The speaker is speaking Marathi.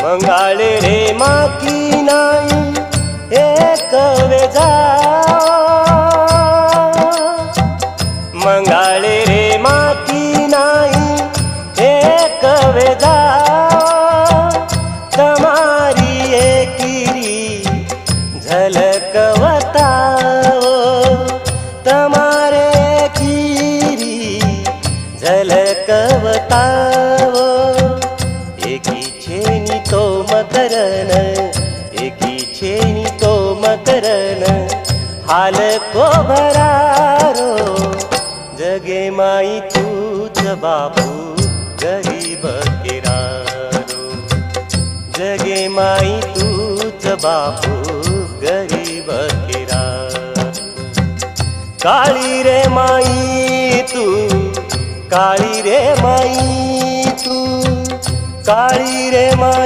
मंगाळे रे माकी नाही एक वेजा, मंगाळे रे माकी नाही एक वेजा, तमारी एकिरी झलकवता तमारे एकिरी झलकवता एकी छेनी तो मकरन, एकी छेनी तो मकरन हाल को भरारो, जगे माई तूच बापू गरीब किरारो, जगे माई तूच बापू गरीब किरारो। काळी रे माई तू, काळी रे माई तू, काळी रे माई।